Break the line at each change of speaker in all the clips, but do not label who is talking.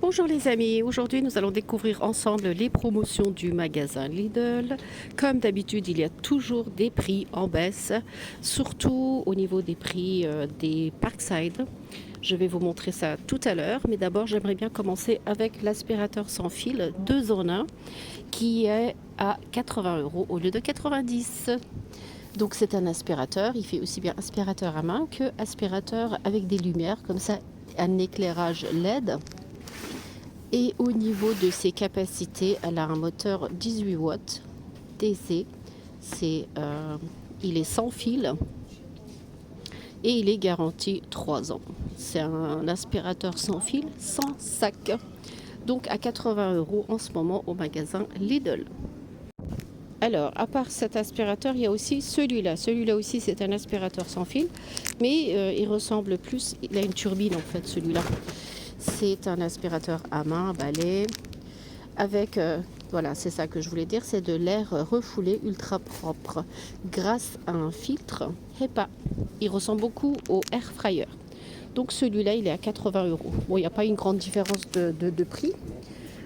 Bonjour les amis, aujourd'hui nous allons découvrir ensemble les promotions du magasin Lidl. Comme d'habitude, il y a toujours des prix en baisse, surtout au niveau des prix des Parkside. Je vais vous montrer ça tout à l'heure, mais d'abord j'aimerais bien commencer avec l'aspirateur sans fil 2 en 1 qui est à 80 € au lieu de 90. Donc c'est un aspirateur, il fait aussi bien aspirateur à main que aspirateur avec des lumières, comme ça un éclairage LED. Et au niveau de ses capacités, elle a un moteur 18 watts DC. Il est sans fil et il est garanti 3 ans. C'est un aspirateur sans fil, sans sac. Donc à 80 € en ce moment au magasin Lidl. Alors, à part cet aspirateur, il y a aussi celui-là. Celui-là aussi, c'est un aspirateur sans fil, mais il ressemble plus, il a une turbine en fait, celui-là. C'est un aspirateur à main, balai, avec, voilà, c'est ça que je voulais dire, c'est de l'air refoulé ultra propre, grâce à un filtre HEPA. Il ressemble beaucoup au air fryer. Donc celui-là, il est à 80 €. Bon, il n'y a pas une grande différence de prix.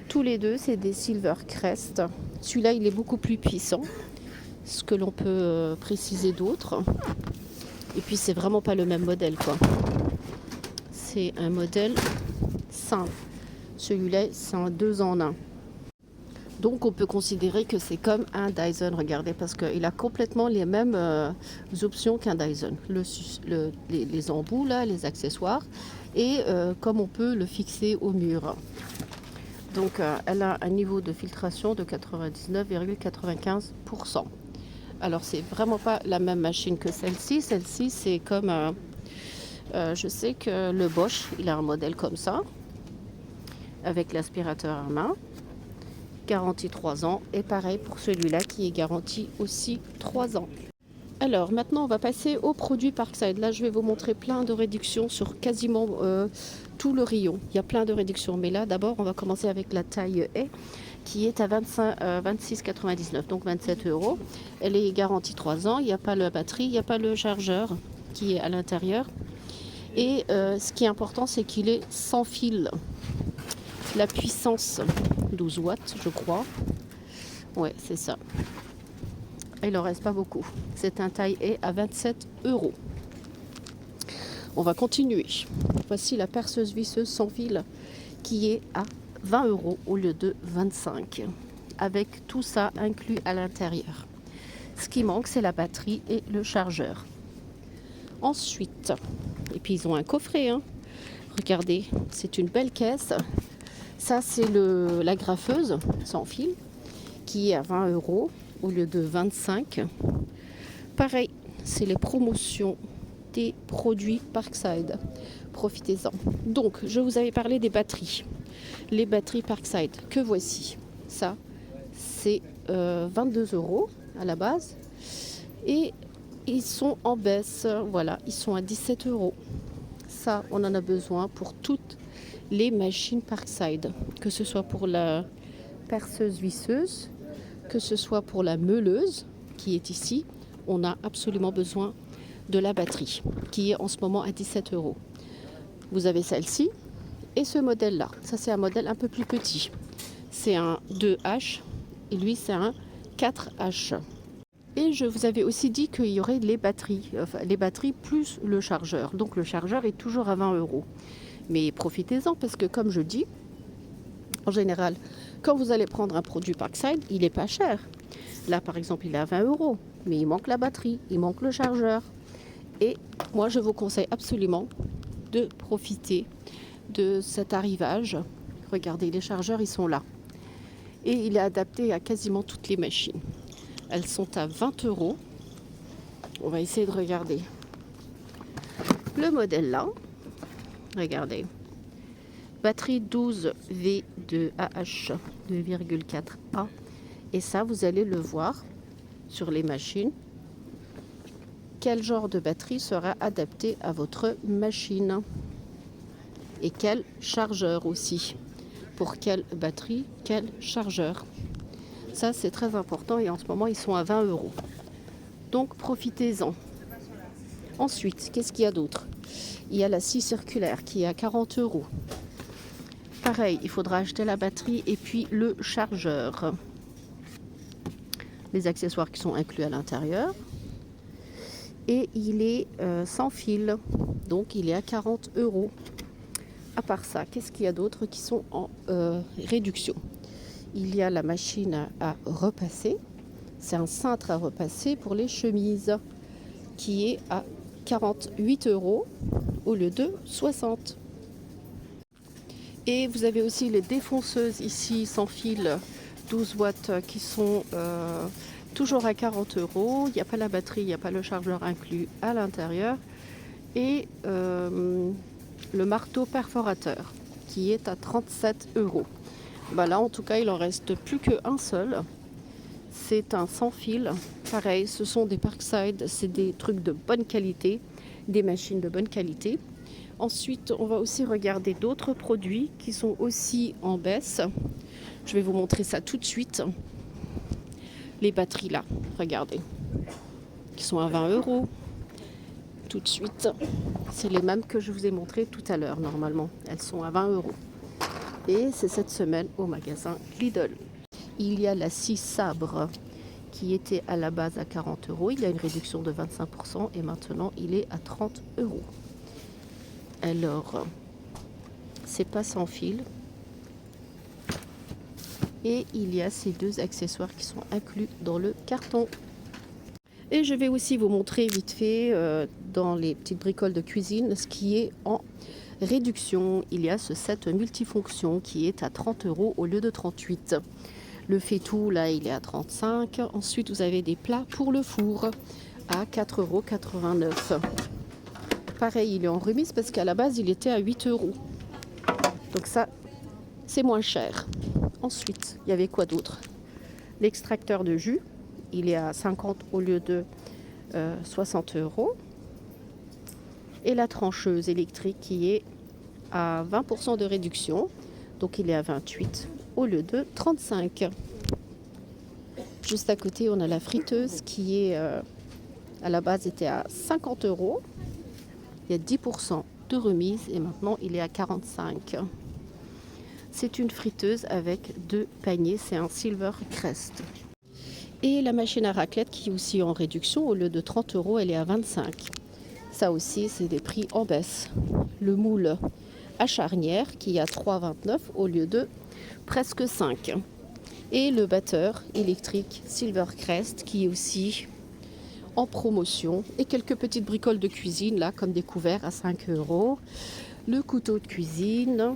Tous les deux, c'est des Silvercrest. Celui-là, il est beaucoup plus puissant, ce que l'on peut préciser d'autres. Et puis, c'est vraiment pas le même modèle, quoi. C'est un modèle simple. Celui-là, c'est un 2 en 1. Donc, on peut considérer que c'est comme un Dyson, regardez, parce qu'il a complètement les mêmes options qu'un Dyson. Les embouts, là, les accessoires, et comme on peut le fixer au mur. Donc, elle a un niveau de filtration de 99,95%. Alors, c'est vraiment pas la même machine que celle-ci. Celle-ci, c'est comme... je sais que le Bosch, il a un modèle comme ça, avec l'aspirateur à main, garantie 3 ans. Et pareil pour celui-là qui est garanti aussi 3 ans. Alors, maintenant, on va passer aux produits Parkside. Là, je vais vous montrer plein de réductions sur quasiment tout le rayon. Il y a plein de réductions. Mais là, d'abord, on va commencer avec la taille E qui est à 26,99, donc 27 €. Elle est garantie 3 ans. Il n'y a pas la batterie, il n'y a pas le chargeur qui est à l'intérieur. Et ce qui est important, c'est qu'il est sans fil. La puissance, 12 watts, je crois. Ouais, c'est ça. Il en reste pas beaucoup. C'est un taille E à 27 €. On va continuer. Voici la perceuse visseuse sans fil qui est à 20 € au lieu de 25, avec tout ça inclus à l'intérieur. Ce qui manque, c'est la batterie et le chargeur. Ensuite, et puis ils ont un coffret, hein. Regardez, c'est une belle caisse. Ça, c'est la graffeuse sans fil qui est à 20 € au lieu de 25. Pareil, c'est les promotions des produits Parkside. Profitez-en. Donc, je vous avais parlé des batteries. Les batteries Parkside, que voici. Ça, c'est 22 € à la base. Et ils sont en baisse. Voilà, ils sont à 17 €. Ça, on en a besoin pour toutes les machines Parkside. Que ce soit pour la perceuse visseuse, que ce soit pour la meuleuse qui est ici, on a absolument besoin de la batterie qui est en ce moment à 17 €. Vous avez celle-ci et ce modèle-là. Ça, c'est un modèle un peu plus petit. C'est un 2H et lui, c'est un 4H. Et je vous avais aussi dit qu'il y aurait les batteries plus le chargeur. Donc le chargeur est toujours à 20 €. Mais profitez-en parce que comme je dis, en général, quand vous allez prendre un produit Parkside, il n'est pas cher. Là, par exemple, il est à 20 €, mais il manque la batterie, il manque le chargeur. Et moi, je vous conseille absolument de profiter de cet arrivage. Regardez, les chargeurs, ils sont là. Et il est adapté à quasiment toutes les machines. Elles sont à 20 €. On va essayer de regarder le modèle là. Regardez. Batterie 12V2AH 2,4A. Et ça, vous allez le voir sur les machines. Quel genre de batterie sera adapté à votre machine? Et quel chargeur aussi? Pour quelle batterie, quel chargeur? Ça, c'est très important et en ce moment, ils sont à 20 €. Donc, profitez-en. Ensuite, qu'est-ce qu'il y a d'autre? Il y a la scie circulaire qui est à 40 €. Pareil, il faudra acheter la batterie et puis le chargeur. Les accessoires qui sont inclus à l'intérieur. Et il est sans fil, donc il est à 40 €. À part ça, qu'est-ce qu'il y a d'autre qui sont en réduction? Il y a la machine à repasser. C'est un cintre à repasser pour les chemises qui est à 48 € au lieu de 60. Et vous avez aussi les défonceuses ici sans fil 12 watts qui sont toujours à 40 €. Il n'y a pas la batterie, il n'y a pas le chargeur inclus à l'intérieur. Et le marteau perforateur qui est à 37 €. Bah là, en tout cas, il en reste plus qu'un seul. C'est un sans fil. Pareil, ce sont des Parkside, c'est des trucs de bonne qualité, des machines de bonne qualité. Ensuite, on va aussi regarder d'autres produits qui sont aussi en baisse. Je vais vous montrer ça tout de suite. Les batteries là, regardez, qui sont à 20 €. Tout de suite, c'est les mêmes que je vous ai montré tout à l'heure normalement. Elles sont à 20 €. Et c'est cette semaine au magasin Lidl. Il y a la scie sabre qui était à la base à 40 €. Il y a une réduction de 25% et maintenant il est à 30 €. Alors, c'est pas sans fil. Et il y a ces deux accessoires qui sont inclus dans le carton. Et je vais aussi vous montrer vite fait dans les petites bricoles de cuisine ce qui est en réduction. Il y a ce set multifonction qui est à 30 € au lieu de 38. Le fait-tout, là, il est à 35. Ensuite, vous avez des plats pour le four à 4,89 €. Pareil, il est en remise parce qu'à la base, il était à 8 €. Donc ça, c'est moins cher. Ensuite, il y avait quoi d'autre? L'extracteur de jus, il est à 50 au lieu de 60 €. Et la trancheuse électrique qui est à 20% de réduction. Donc il est à 28 au lieu de 35. Juste à côté, on a la friteuse qui est à la base était à 50 €. Il y a 10% de remise et maintenant il est à 45. C'est une friteuse avec 2 paniers, c'est un Silver Crest. Et la machine à raclette qui est aussi en réduction, au lieu de 30 €, elle est à 25. Ça aussi, c'est des prix en baisse. Le moule à charnière qui est à 3,29 € au lieu de presque 5. Et le batteur électrique Silver Crest qui est aussi en promotion. Et quelques petites bricoles de cuisine là, comme des couverts à 5 €. Le couteau de cuisine.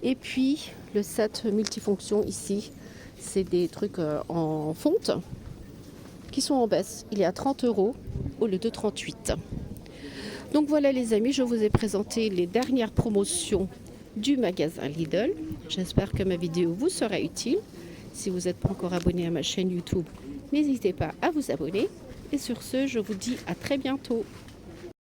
Et puis le set multifonction ici, c'est des trucs en fonte qui sont en baisse. Il est à 30 € au lieu de 38. Donc voilà les amis, je vous ai présenté les dernières promotions du magasin Lidl. J'espère que ma vidéo vous sera utile. Si vous n'êtes pas encore abonné à ma chaîne YouTube, n'hésitez pas à vous abonner. Et sur ce, je vous dis à très bientôt.